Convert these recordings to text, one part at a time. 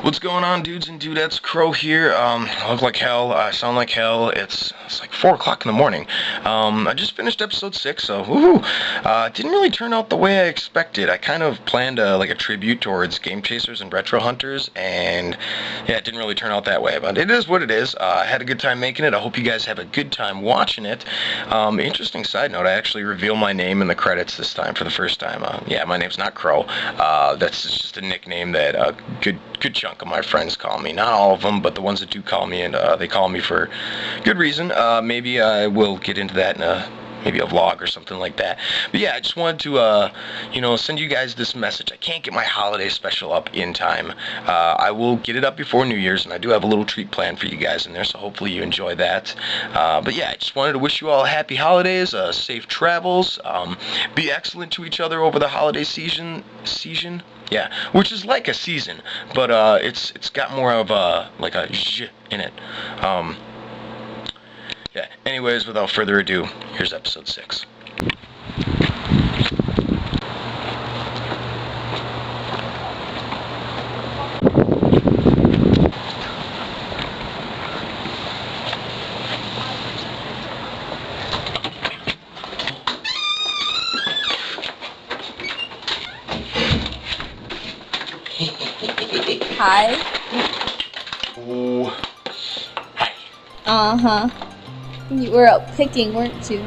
What's going on, dudes and dudettes? Crow here. I look like hell. I sound like hell. It's like 4 o'clock in the morning. I just finished episode 6, so woohoo! It didn't really turn out the way I expected. I kind of planned a tribute towards game chasers and retro hunters, and yeah, it didn't really turn out that way. But it is what it is. I had a good time making it. I hope you guys have a good time watching it. Interesting side note: I actually reveal my name in the credits this time for the first time. Yeah, my name's not Crow. That's just a nickname that a good chunk of my friends call me. Not all of them, but the ones that do call me, and they call me for good reason. Maybe I will get into that in maybe a vlog or something like that. But yeah, I just wanted to, send you guys this message. I can't get my holiday special up in time. I will get it up before New Year's, and I do have a little treat planned for you guys in there, so hopefully you enjoy that. But yeah, I just wanted to wish you all happy holidays, safe travels, be excellent to each other over the holiday season. Yeah, which is like a season, but it's got more of a zh in it. Yeah. Anyways, without further ado, here's episode 6. Hi. Oh. Hi. Uh-huh. You were out picking, weren't you?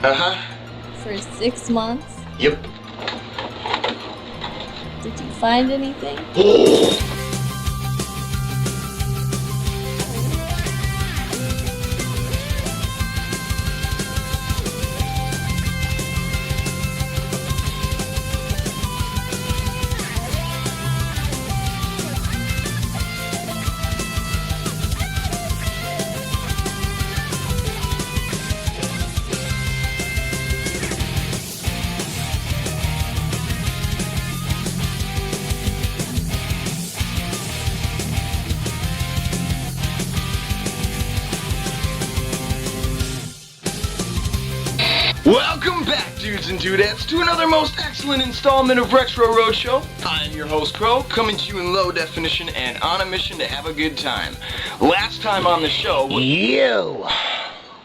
Uh-huh. For 6 months? Yep. Did you find anything? Welcome back, dudes and dudettes, to another most excellent installment of Retroroadshow. I am your host, Crow, coming to you in low definition and on a mission to have a good time. Last time on the show... You!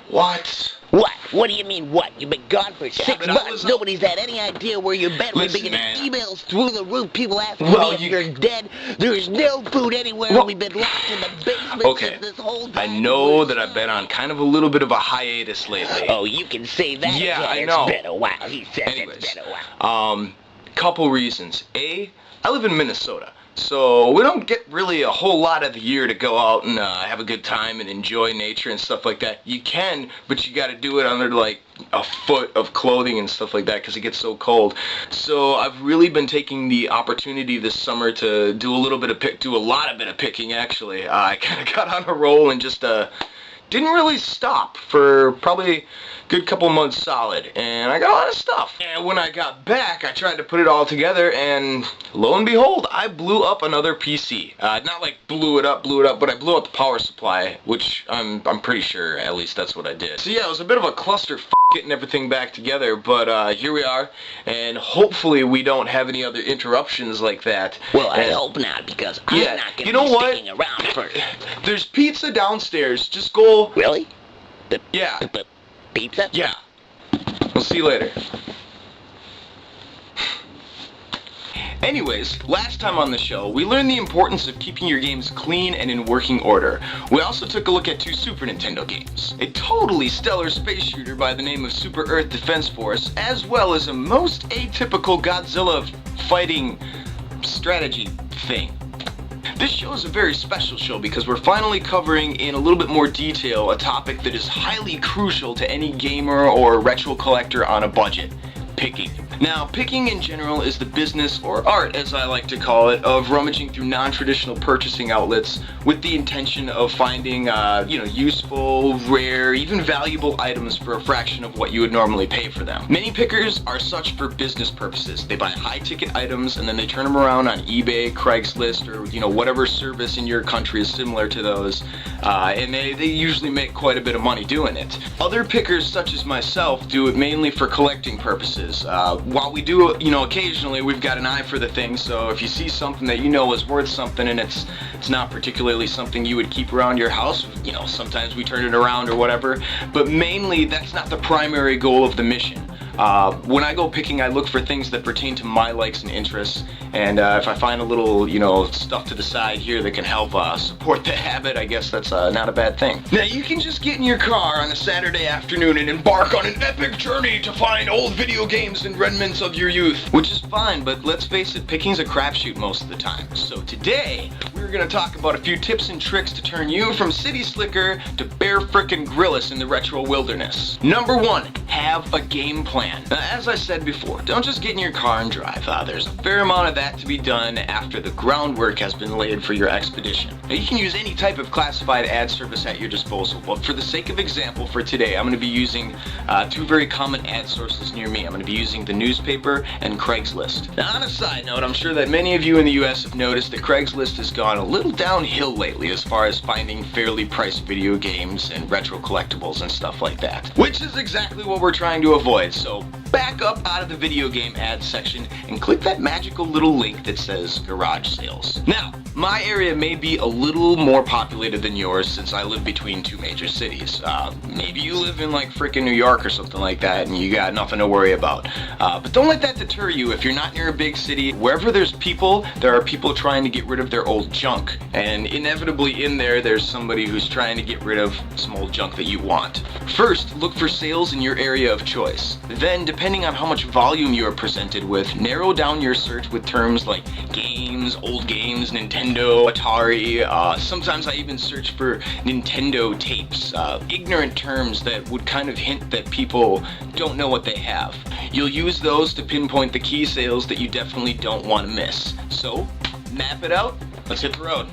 What? What? What do you mean, what? You've been gone for 6 but I months. was- Nobody's had any idea where you've been. We've Listen, been getting man. emails through the roof. People asking Well, me if you- you're dead. There's no food anywhere. Well- We've been locked in the basement Okay, since this whole I time. know that I've been on kind of a little bit of a hiatus lately. Oh, you can say that. Yeah, I it's know. been a while. He says Anyways, it's been a while. Couple reasons. A, I live in Minnesota, so we don't get really a whole lot of the year to go out and have a good time and enjoy nature and stuff like that. You can, but you got to do it under like a foot of clothing and stuff like that because it gets so cold. So I've really been taking the opportunity this summer to do a lot of picking actually. I kind of got on a roll and just didn't really stop for probably a good couple months solid, and I got a lot of stuff. And when I got back, I tried to put it all together, and lo and behold, I blew up another PC. Not like blew it up, but I blew up the power supply, which I'm pretty sure at least that's what I did. So yeah, it was a bit of a cluster getting everything back together, but here we are, and hopefully we don't have any other interruptions like that. Well, I hope not, because I'm Yeah, not going you to know be what? sticking around for... There's pizza downstairs. Just go. Really? Yeah. Pizza? Yeah. We'll see you later. Anyways, last time on the show, we learned the importance of keeping your games clean and in working order. We also took a look at 2 Super Nintendo games. A totally stellar space shooter by the name of Super Earth Defense Force, as well as a most atypical Godzilla fighting strategy thing. This show is a very special show because we're finally covering in a little bit more detail a topic that is highly crucial to any gamer or retro collector on a budget: picking. Now, picking in general is the business, or art as I like to call it, of rummaging through non-traditional purchasing outlets with the intention of finding, useful, rare, even valuable items for a fraction of what you would normally pay for them. Many pickers are such for business purposes. They buy high-ticket items and then they turn them around on eBay, Craigslist, or, whatever service in your country is similar to those, and they usually make quite a bit of money doing it. Other pickers, such as myself, do it mainly for collecting purposes. while we do, occasionally we've got an eye for the thing, so if you see something that you know is worth something and it's not particularly something you would keep around your house, sometimes we turn it around or whatever, but mainly that's not the primary goal of the mission. When I go picking, I look for things that pertain to my likes and interests, and if I find a little, stuff to the side here that can help support the habit, I guess that's not a bad thing. Now, you can just get in your car on a Saturday afternoon and embark on an epic journey to find old video games and remnants of your youth, which is fine, but let's face it, picking's a crapshoot most of the time. So today, we're gonna talk about a few tips and tricks to turn you from city slicker to bare frickin' grillis in the retro wilderness. Number 1, have a game plan. Now, as I said before, don't just get in your car and drive. There's a fair amount of that to be done after the groundwork has been laid for your expedition. Now, you can use any type of classified ad service at your disposal, but for the sake of example for today, I'm going to be using 2 very common ad sources near me. I'm going to be using the newspaper and Craigslist. Now, on a side note, I'm sure that many of you in the US have noticed that Craigslist has gone a little downhill lately as far as finding fairly priced video games and retro collectibles and stuff like that, which is exactly what we're trying to avoid. So back up out of the video game ads section and click that magical little link that says garage sales. Now, my area may be a little more populated than yours since I live between 2 major cities. Maybe you live in like frickin' New York or something like that and you got nothing to worry about. But don't let that deter you. If you're not near a big city, wherever there's people, there are people trying to get rid of their old junk. And inevitably in there's somebody who's trying to get rid of some old junk that you want. First, look for sales in your area of choice. Then, depending on how much volume you are presented with, narrow down your search with terms like games, old games, Nintendo, Atari. Sometimes I even search for Nintendo tapes. Ignorant terms that would kind of hint that people don't know what they have. You'll use those to pinpoint the key sales that you definitely don't want to miss. So, map it out. Let's hit the road.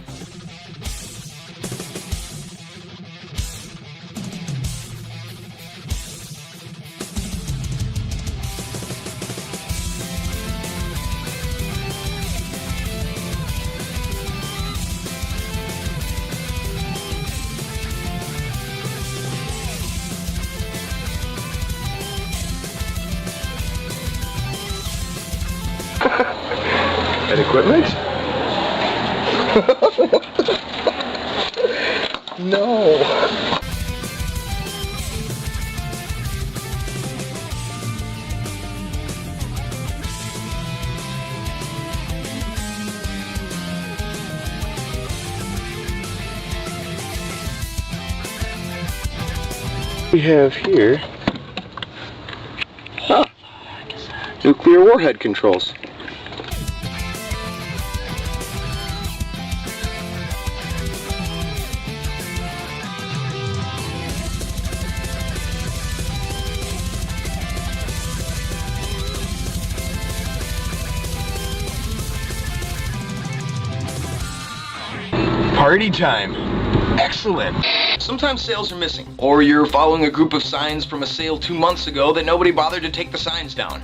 That equipment? No. We have here nuclear warhead controls. Party time. Excellent. Sometimes sales are missing, or you're following a group of signs from a sale 2 months ago that nobody bothered to take the signs down.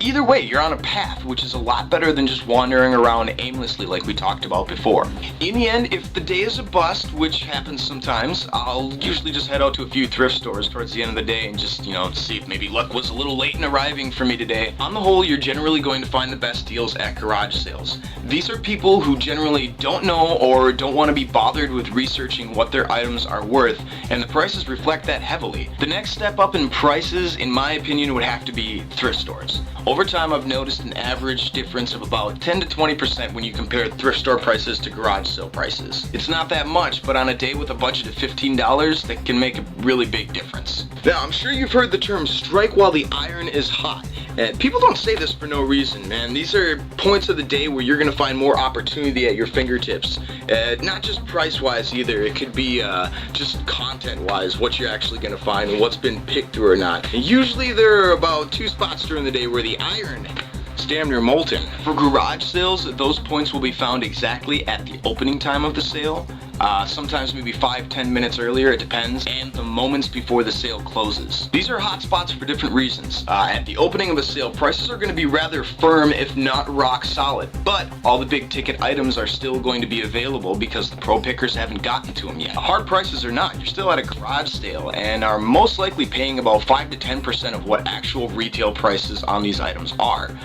Either way, you're on a path, which is a lot better than just wandering around aimlessly like we talked about before. In the end, if the day is a bust, which happens sometimes, I'll usually just head out to a few thrift stores towards the end of the day and just, see if maybe luck was a little late in arriving for me today. On the whole, you're generally going to find the best deals at garage sales. These are people who generally don't know or don't want to be bothered with researching what their items are worth, and the prices reflect that heavily. The next step up in prices, in my opinion, would have to be thrift stores. Over time, I've noticed an average difference of about 10 to 20% when you compare thrift store prices to garage sale prices. It's not that much, but on a day with a budget of $15, that can make a really big difference. Now, I'm sure you've heard the term strike while the iron is hot. And people don't say this for no reason, man. These are points of the day where you're going to find more opportunity at your fingertips. Not just price-wise either. It could be just content-wise, what you're actually going to find and what's been picked through or not. And usually there are about 2 spots during the day where the iron is damn near molten. For garage sales, those points will be found exactly at the opening time of the sale, sometimes maybe 5-10 minutes earlier, it depends, and the moments before the sale closes. These are hot spots for different reasons. At the opening of a sale, prices are going to be rather firm, if not rock solid, but all the big ticket items are still going to be available because the pro pickers haven't gotten to them yet. Hard prices or not, you're still at a garage sale and are most likely paying about 5 to 10% of what actual retail prices on these items are.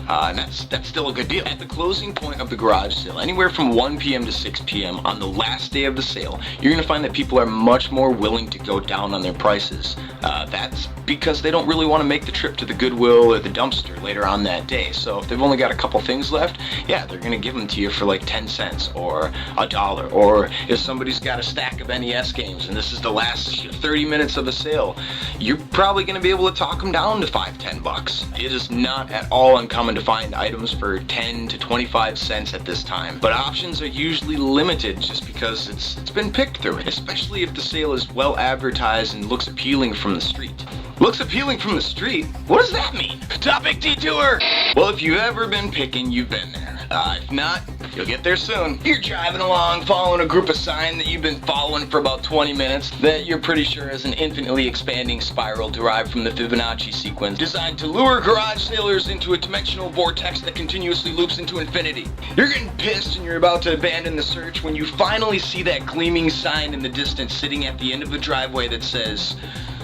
And that's still a good deal. At the closing point of the garage sale, anywhere from 1 p.m. to 6 p.m. on the last day of the sale, you're going to find that people are much more willing to go down on their prices. That's because they don't really want to make the trip to the Goodwill or the dumpster later on that day. So if they've only got a couple things left, yeah, they're going to give them to you for like 10 cents or $1. Or if somebody's got a stack of NES games and this is the last 30 minutes of the sale, you're probably going to be able to talk them down to $5-10. It is not at all uncommon to find items for 10 to 25 cents at this time, but options are usually limited just because it's been picked through, especially if the sale is well advertised and looks appealing from the street. Looks appealing from the street? What does that mean? Topic detour! Well, if you've ever been picking, you've been there. If not, you'll get there soon. You're driving along, following a group of sign that you've been following for about 20 minutes that you're pretty sure is an infinitely expanding spiral derived from the Fibonacci sequence designed to lure garage sailors into a dimensional vortex that continuously loops into infinity. You're getting pissed and you're about to abandon the search when you finally see that gleaming sign in the distance sitting at the end of the driveway that says,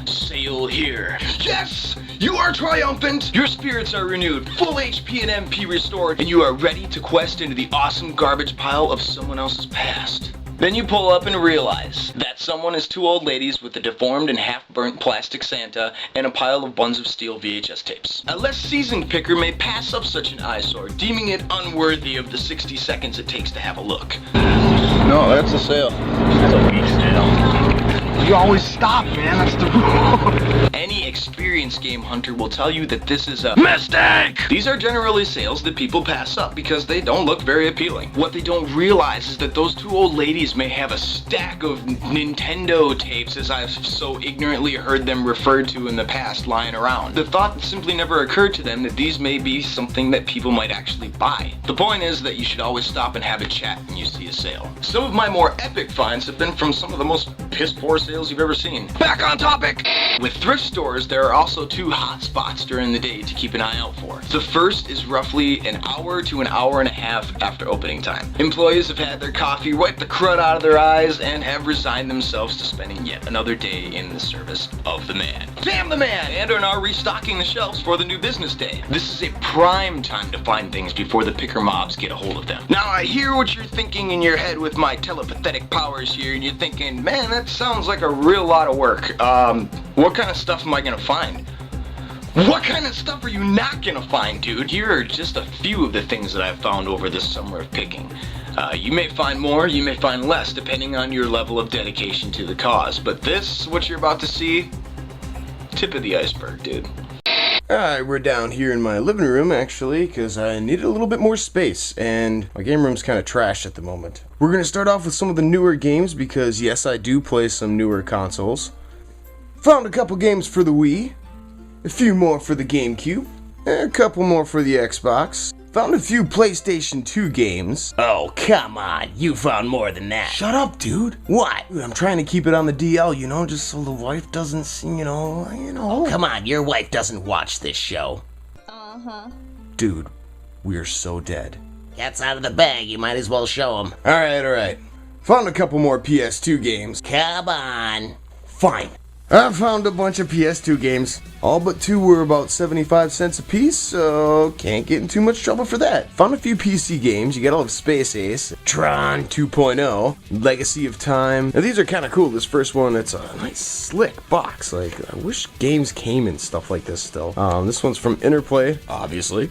"Sail here." Yes! You are triumphant! Your spirits are renewed, full HP and MP restored, and you are ready to quest into the awesome garbage pile of someone else's past. Then you pull up and realize that someone is two old ladies with a deformed and half-burnt plastic Santa and a pile of buns of steel VHS tapes. A less seasoned picker may pass up such an eyesore, deeming it unworthy of the 60 seconds it takes to have a look. No, that's a sale. That's a weak sale. You always stop, man. That's the rule. Any experienced game hunter will tell you that this is a mistake! These are generally sales that people pass up because they don't look very appealing. What they don't realize is that those two old ladies may have a stack of Nintendo tapes, as I've so ignorantly heard them referred to in the past, lying around. The thought simply never occurred to them that these may be something that people might actually buy. The point is that you should always stop and have a chat when you see a sale. Some of my more epic finds have been from some of the most piss-poor sales you've ever seen. Back on topic! With thrift stores, there are also two hot spots during the day to keep an eye out for. The first is roughly an hour to an hour and a half after opening time. Employees have had their coffee, wiped the crud out of their eyes, and have resigned themselves to spending yet another day in the service of the man. Damn the man! And are now restocking the shelves for the new business day. This is a prime time to find things before the picker mobs get a hold of them. Now, I hear what you're thinking in your head with my telepathetic powers here, and you're thinking, man, that sounds like a real lot of work. What kind of stuff am I gonna find? What kind of stuff are you not gonna find, dude? Here are just a few of the things that I've found over this summer of picking. You may find more, you may find less, depending on your level of dedication to the cause. But this, what you're about to see, tip of the iceberg, dude. Alright, we're down here in my living room, actually, because I needed a little bit more space, and my game room's kind of trashed at the moment. We're going to start off with some of the newer games, because yes, I do play some newer consoles. Found a couple games for the Wii, a few more for the GameCube, and a couple more for the Xbox. Found a few PlayStation 2 games. Oh, come on. You found more than that. Shut up, dude. What? Dude, I'm trying to keep it on the DL, you know, just so the wife doesn't see, you know. Oh, come on. Your wife doesn't watch this show. Uh-huh. Dude, we're so dead. Cat's out of the bag. You might as well show him. Alright. Found a couple more PS2 games. Come on. Fine. I found a bunch of PS2 games. All but two were about 75 cents a piece, so can't get in too much trouble for that. Found a few PC games. You gotta love Space Ace, Tron 2.0, Legacy of Time. Now these are kind of cool. This first one, it's a nice slick box. Like, I wish games came in stuff like this still. This one's from Interplay, obviously.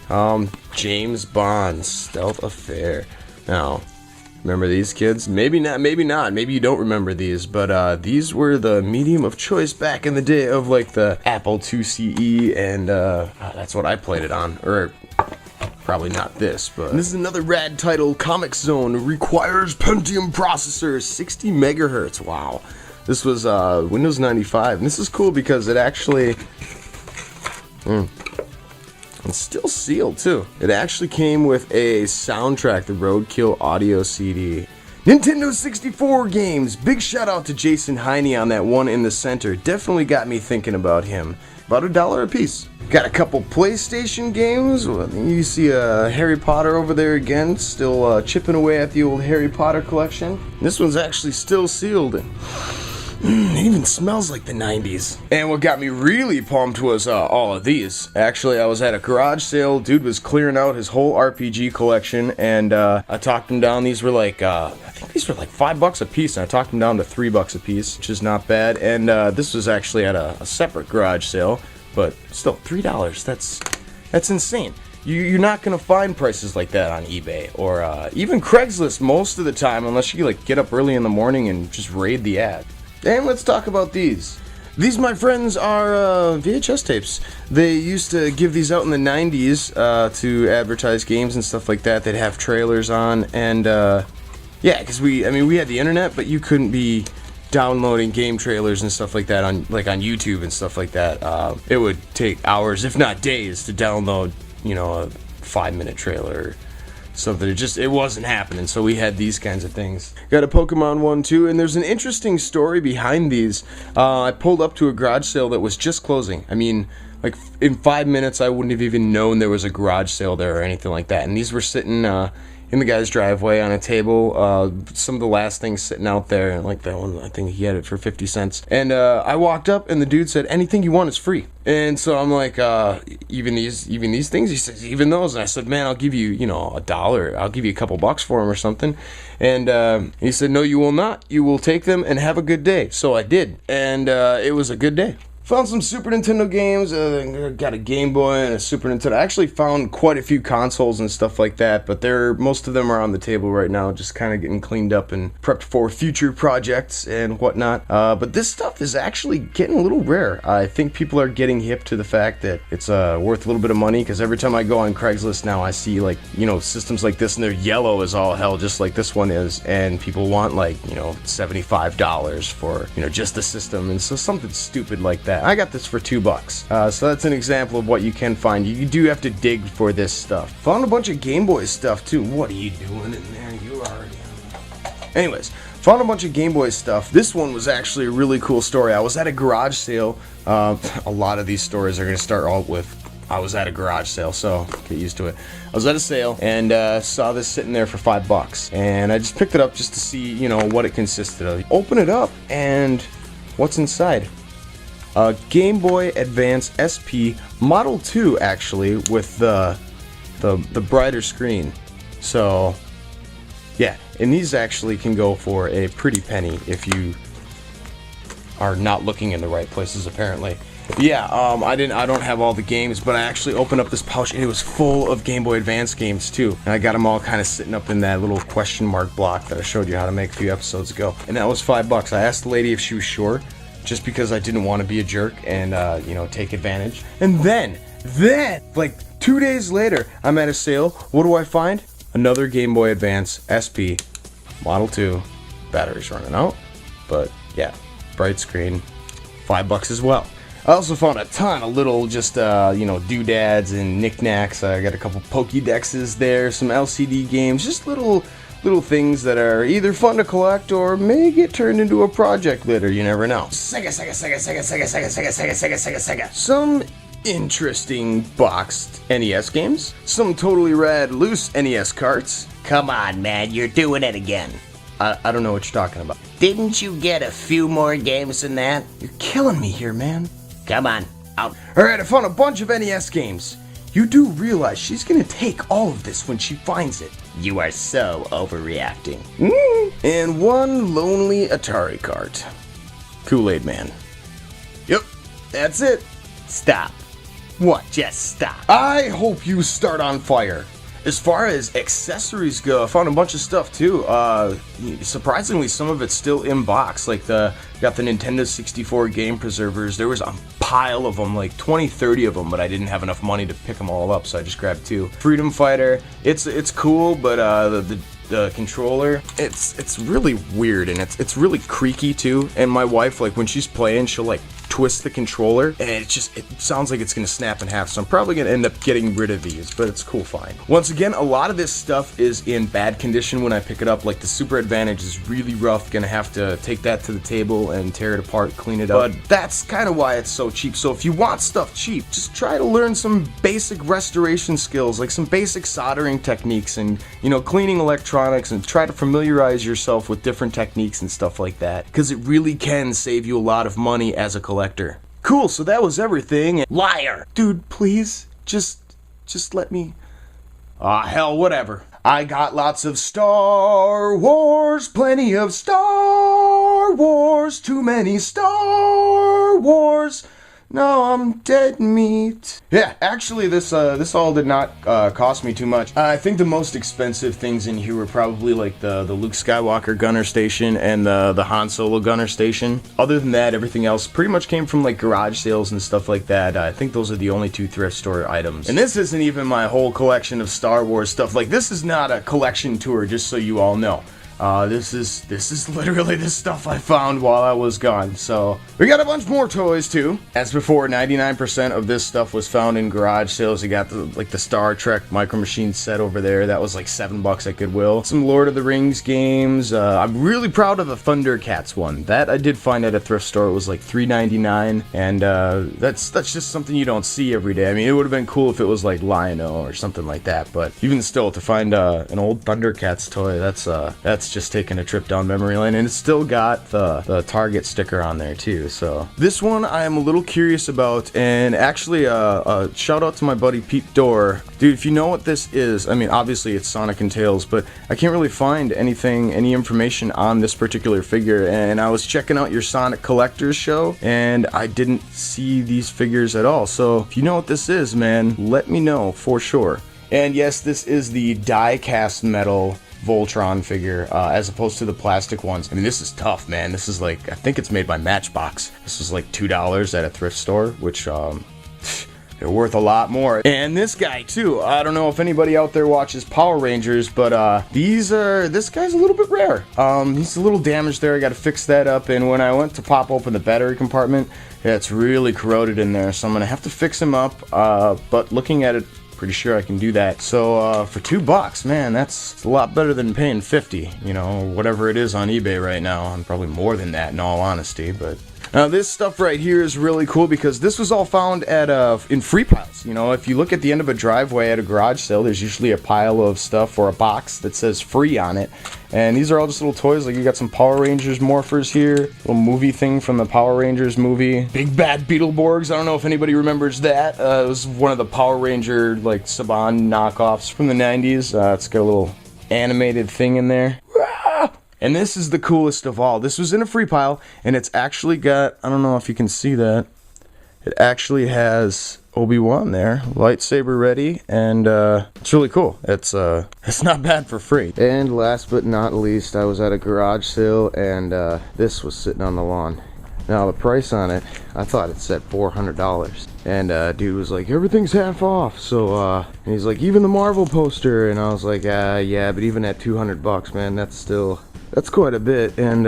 James Bond, Stealth Affair. Now, remember these, kids? Maybe not. Maybe you don't remember these, but these were the medium of choice back in the day of like the Apple IIce, and that's what I played it on. Or probably not this, but this is another rad title. Comic Zone requires Pentium processor, 60 megahertz. Wow. This was Windows 95, and this is cool because it actually. It's still sealed too. It actually came with a soundtrack, the Roadkill audio CD. Nintendo 64 games. Big shout out to Jason Heine on that one in the center. Definitely got me thinking about him. About $1 a piece. Got a couple PlayStation games. You see Harry Potter over there again, still chipping away at the old Harry Potter collection. This one's actually still sealed. And it even smells like the 90s. And what got me really pumped was all of these. Actually, I was at a garage sale. Dude was clearing out his whole RPG collection, and I talked him down. These were like, I think these were like $5 a piece, and I talked him down to $3 a piece, which is not bad. And this was actually at a separate garage sale, but still $3. That's insane. You're not gonna find prices like that on eBay or even Craigslist most of the time, unless you like get up early in the morning and just raid the ad. And let's talk about these. These, my friends, are VHS tapes. They used to give these out in the 90s to advertise games and stuff like that. They'd have trailers on, and yeah, because we had the internet, but you couldn't be downloading game trailers and stuff like that on YouTube and stuff like that. It would take hours, if not days, to download, a 5-minute trailer. Something, it wasn't happening, so we had these kinds of things. Got a Pokemon one too, and there's an interesting story behind these. I pulled up to a garage sale that was just closing. I mean, like in 5 minutes I wouldn't have even known there was a garage sale there or anything like that. And these were sitting in the guy's driveway on a table. Some of the last things sitting out there, like that one, I think he had it for 50 cents. And I walked up, and the dude said, "Anything you want is free." And so I'm like, even these things? He says, "Even those." And I said, "Man, I'll give you, $1. I'll give you a couple bucks for them or something." And he said, "No, you will not. You will take them and have a good day." So I did, and it was a good day. Found some Super Nintendo games. Got a Game Boy and a Super Nintendo. I actually found quite a few consoles and stuff like that, but most of them are on the table right now, just kind of getting cleaned up and prepped for future projects and whatnot. But this stuff is actually getting a little rare. I think people are getting hip to the fact that it's worth a little bit of money, because every time I go on Craigslist now, I see systems like this, and they're yellow as all hell, just like this one is, and people want $75 for just the system, and so something stupid like that. I got this for $2. So that's an example of what you can find. You do have to dig for this stuff. Found a bunch of Game Boy stuff too. What are you doing in there? You already. Anyways, found a bunch of Game Boy stuff. This one was actually a really cool story. I was at a garage sale. A lot of these stories are going to start all with I was at a garage sale, so get used to it. I was at a sale and saw this sitting there for $5, and I just picked it up just to see, what it consisted of. Open it up, and what's inside? A Game Boy Advance SP Model 2, actually, with the brighter screen. So, yeah, and these actually can go for a pretty penny if you are not looking in the right places, apparently. Yeah, I don't have all the games, but I actually opened up this pouch, and it was full of Game Boy Advance games too. And I got them all kind of sitting up in that little question mark block that I showed you how to make a few episodes ago. And that was $5. I asked the lady if she was sure, just because I didn't want to be a jerk and, take advantage. And then, like 2 days later, I'm at a sale. What do I find? Another Game Boy Advance SP Model 2. Battery's running out, but yeah, bright screen, $5 as well. I also found a ton of little doodads and knickknacks. I got a couple Pokédexes there, some LCD games, just little things that are either fun to collect or may get turned into a project later, you never know. Sega. Some interesting boxed NES games, some totally rad loose NES carts. Come on, man, you're doing it again. I don't know what you're talking about. Didn't you get a few more games than that? You're killing me here, man. Come on, out. Alright, I found a bunch of NES games. You do realize she's gonna take all of this when she finds it. You are so overreacting. And one lonely Atari cart. Kool-Aid Man. Yep, that's it. Stop. What? Just stop. I hope you start on fire. As far as accessories go, I found a bunch of stuff too. Surprisingly, some of it's still in box. Like got the Nintendo 64 game preservers. There was a pile of them, like 20, 30 of them, but I didn't have enough money to pick them all up, so I just grabbed 2. Freedom Fighter, it's cool, but the controller, it's really weird, and it's really creaky too. And my wife, like when she's playing, she'll like twist the controller, and it sounds like it's gonna snap in half, so I'm probably gonna end up getting rid of these, but it's cool, fine. Once again, a lot of this stuff is in bad condition when I pick it up. Like the Super Advantage is really rough, gonna have to take that to the table and tear it apart, clean it up. But that's kind of why it's so cheap. So if you want stuff cheap, just try to learn some basic restoration skills, like some basic soldering techniques and, you know, cleaning electronics, and try to familiarize yourself with different techniques and stuff like that, because it really can save you a lot of money as a collector. Cool, so that was everything. Liar! Dude, please, just let me... Ah, hell, whatever. I got lots of Star Wars, plenty of Star Wars, too many Star Wars. No, I'm dead meat. Yeah, actually, this all did not cost me too much. I think the most expensive things in here were probably like the Luke Skywalker gunner station and the Han Solo gunner station. Other than that, everything else pretty much came from like garage sales and stuff like that. I think those are the only two thrift store items. And this isn't even my whole collection of Star Wars stuff. Like, this is not a collection tour, just so you all know. This is literally the stuff I found while I was gone. So we got a bunch more toys too. As before, 99% of this stuff was found in garage sales. You got the Star Trek Micro Machines set over there. That was like $7 at Goodwill. Some Lord of the Rings games. I'm really proud of the Thundercats one. That I did find at a thrift store. It was like $3.99, and that's just something you don't see every day. I mean, it would have been cool if it was like Lion-O or something like that. But even still, to find an old Thundercats toy, that's just taking a trip down memory lane, and it's still got the Target sticker on there too. So this one I am a little curious about, and actually shout out to my buddy Pete Dorr. Dude, if you know what this is, I mean, obviously it's Sonic and Tails, but I can't really find any information on this particular figure, and I was checking out your Sonic Collectors show, and I didn't see these figures at all. So if you know what this is, man, let me know for sure. And yes, this is the die-cast metal Voltron figure, as opposed to the plastic ones. I mean, this is tough, man. This is like, I think it's made by Matchbox. This was like $2 at a thrift store, which, they're worth a lot more. And this guy, too. I don't know if anybody out there watches Power Rangers, but, this guy's a little bit rare. He's a little damaged there. I gotta fix that up, and when I went to pop open the battery compartment, yeah, it's really corroded in there, so I'm gonna have to fix him up, but looking at it, pretty sure I can do that. So for $2, man, that's a lot better than paying $50, you know, whatever it is on eBay right now. And probably more than that in all honesty. But now this stuff right here is really cool because this was all found at in free piles. You know, if you look at the end of a driveway at a garage sale, there's usually a pile of stuff or a box that says free on it. And these are all just little toys. Like, you got some Power Rangers morphers here, little movie thing from the Power Rangers movie. Big Bad Beetleborgs. I don't know if anybody remembers that. It was one of the Power Ranger like Saban knockoffs from the 90s. It's got a little animated thing in there. And this is the coolest of all. This was in a free pile, and it's actually got, I don't know if you can see that, it actually has Obi-Wan there, lightsaber ready, and it's really cool. It's not bad for free. And last but not least, I was at a garage sale, and this was sitting on the lawn. Now the price on it, I thought it said $400, and dude was like, everything's half off. So and he's like, even the Marvel poster, and I was like, yeah, but even at $200, man, that's quite a bit. And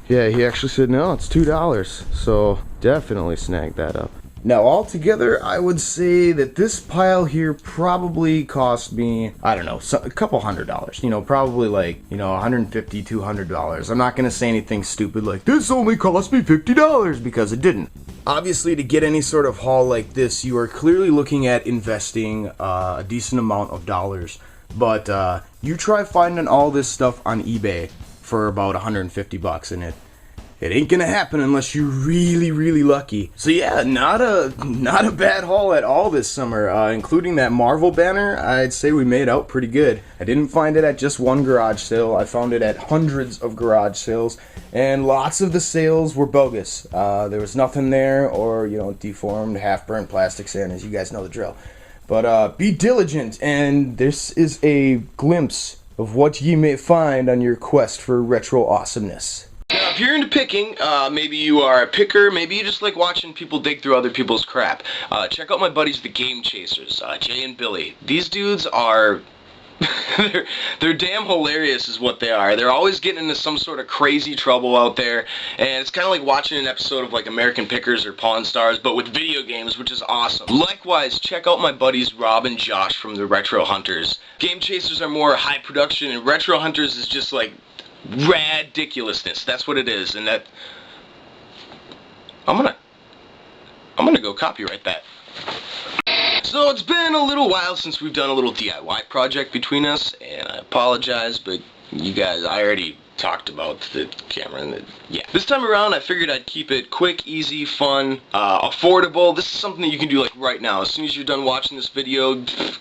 yeah, he actually said, no, it's $2. So definitely snag that up. Now, altogether, I would say that this pile here probably cost me, I don't know, a couple $100. You know, probably like, you know, $150, $200. I'm not going to say anything stupid like, this only cost me $50, because it didn't. Obviously, to get any sort of haul like this, you are clearly looking at investing a decent amount of dollars. But you try finding all this stuff on eBay for about $150, and it ain't gonna happen unless you're really, really lucky. So yeah, not a bad haul at all this summer, including that Marvel banner. I'd say we made out pretty good. I didn't find it at just one garage sale. I found it at hundreds of garage sales, and lots of the sales were bogus. There was nothing there, or, you know, deformed, half-burnt plastic Santas. You guys know the drill. But be diligent, and this is a glimpse of what ye may find on your quest for retro awesomeness. Now, if you're into picking, maybe you are a picker, maybe you just like watching people dig through other people's crap, check out my buddies, the Game Chasers, Jay and Billy. These dudes are they're damn hilarious is what they are. They're always getting into some sort of crazy trouble out there, and it's kind of like watching an episode of like American Pickers or Pawn Stars, but with video games, which is awesome. Likewise, check out my buddies Rob and Josh from the Retro Hunters. Game Chasers are more high production, and Retro Hunters is just like ridiculousness. That's what it is, and that I'm gonna go copyright that. So it's been a little while since we've done a little DIY project between us, and I apologize, but you guys, I already talked about the camera and yeah. This time around, I figured I'd keep it quick, easy, fun, affordable. This is something that you can do like right now. As soon as you're done watching this video,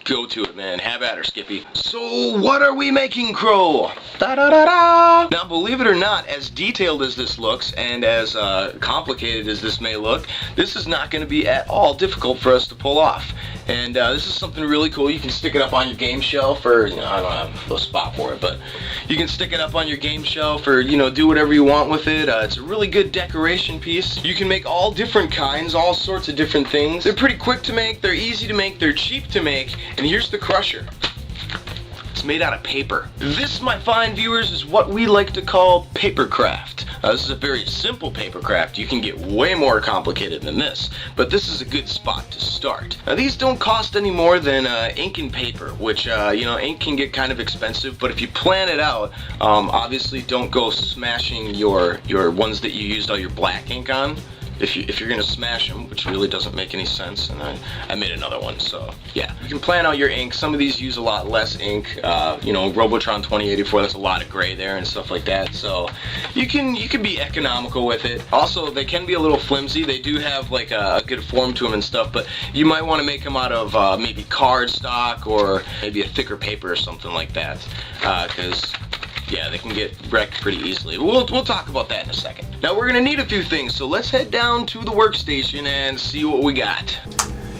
go to it, man. Have at her, Skippy. So what are we making, Crow? Da-da-da-da! Now, believe it or not, as detailed as this looks and as complicated as this may look, this is not going to be at all difficult for us to pull off. And this is something really cool. You can stick it up on your game shelf, or I don't have a spot for it, but you can stick it up on your game shelf, or do whatever you want with it. It's a really good decoration piece. You can make all different kinds, all sorts of different things. They're pretty quick to make, they're easy to make, they're cheap to make, and here's the crusher. It's made out of paper. This, my fine viewers, is what we like to call papercraft. This is a very simple papercraft. You can get way more complicated than this, but this is a good spot to start. Now, these don't cost any more than ink and paper, which, ink can get kind of expensive, but if you plan it out, obviously don't go smashing your ones that you used all your black ink on. If you're gonna smash them, which really doesn't make any sense, and I made another one, so yeah. You can plan out your ink. Some of these use a lot less ink. Robotron 2084, that's a lot of gray there and stuff like that. So you can be economical with it. Also, they can be a little flimsy. They do have like a good form to them and stuff, but you might want to make them out of maybe cardstock or maybe a thicker paper or something like that, because yeah, they can get wrecked pretty easily. We'll talk about that in a second. Now we're gonna need a few things, so let's head down to the workstation and see what we got.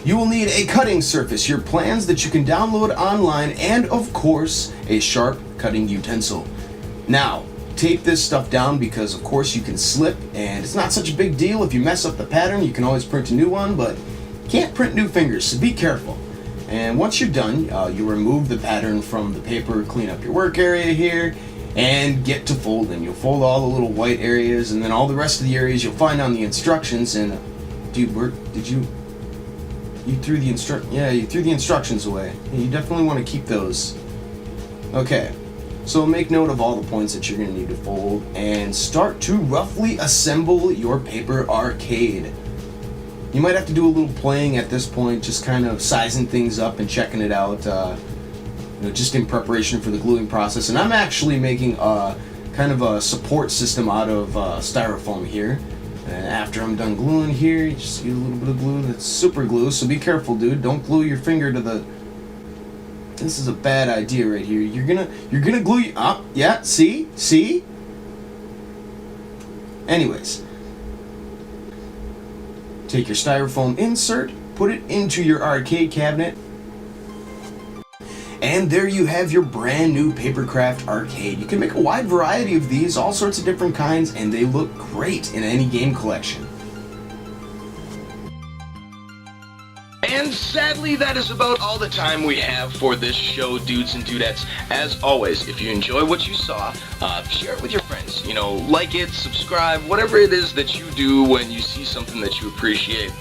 You will need a cutting surface, your plans that you can download online, and of course, a sharp cutting utensil. Now, tape this stuff down because of course you can slip, and it's not such a big deal. If you mess up the pattern, you can always print a new one, but you can't print new fingers, so be careful. And once you're done, you remove the pattern from the paper, clean up your work area here, and get to folding. You'll fold all the little white areas, and then all the rest of the areas you'll find on the instructions. And dude, you threw the instructions away. You definitely want to keep those. Okay, so make note of all the points that you're going to need to fold, and start to roughly assemble your paper arcade. You might have to do a little playing at this point, just kind of sizing things up and checking it out, just in preparation for the gluing process. And I'm actually making kind of a support system out of styrofoam here. And after I'm done gluing here, you just get a little bit of glue. That's super glue, so be careful, dude. Don't glue your finger to the... This is a bad idea right here. You're gonna glue... yeah, see? Anyways. Take your styrofoam insert, put it into your arcade cabinet, and there you have your brand new Papercraft arcade. You can make a wide variety of these, all sorts of different kinds, and they look great in any game collection. And sadly, that is about all the time we have for this show, dudes and dudettes. As always, if you enjoy what you saw, share it with your friends. Like it, subscribe, whatever it is that you do when you see something that you appreciate.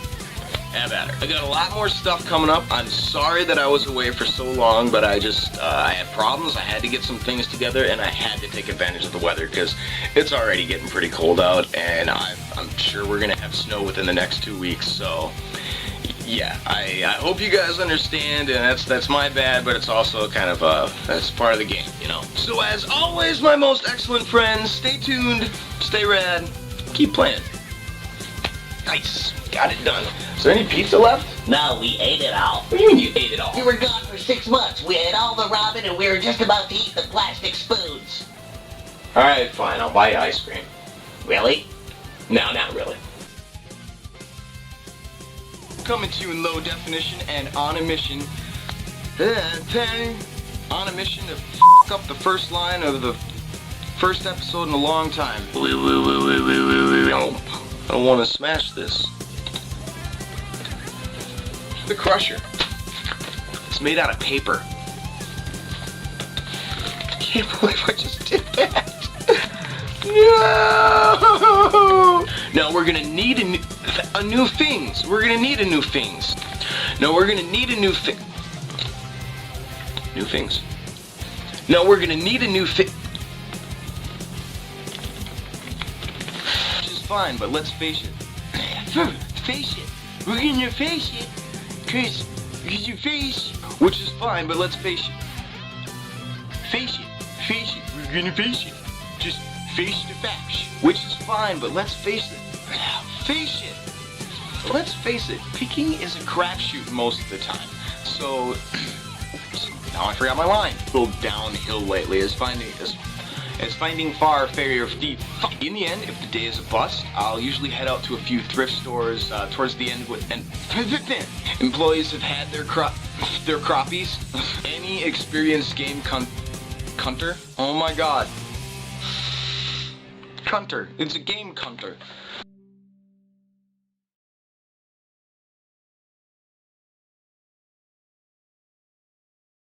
Have at her. I got a lot more stuff coming up. I'm sorry that I was away for so long, but I had problems. I had to get some things together, and I had to take advantage of the weather because it's already getting pretty cold out, and I'm sure we're going to have snow within the next 2 weeks, so... yeah, I hope you guys understand, and that's my bad, but it's also kind of that's part of the game, So as always, my most excellent friends, stay tuned, stay rad, keep playing. Nice, got it done. Is there any pizza left? No, we ate it all. What do you mean you ate it all? We were gone for 6 months. We ate all the ramen, and we were just about to eat the plastic spoons. Alright, fine, I'll buy you ice cream. Really? No, not really. Coming to you in low definition and on a mission. On a mission to f*** up the first line of the first episode in a long time. I don't want to smash this. The crusher. It's made out of paper. can't believe I just did that. No! No, we're gonna need a new things. We're gonna need a new things. No, we're gonna need a new things. No, we're gonna need a new Which is fine, but let's face it. Face it. We're gonna face it. Cause your face. Which is fine, but let's face it. Face it. Face it. We're gonna face it. Just face the facts. Which is fine, but let's face it. Face it. Let's face it. Picking is a crapshoot most of the time. So now I forgot my line. A little downhill lately is finding far fairer feet. In the end, if the day is a bust, I'll usually head out to a few thrift stores towards the end and employees have had their crappies. Any experienced game cunter? Oh my god. Cunter. It's a game cunter.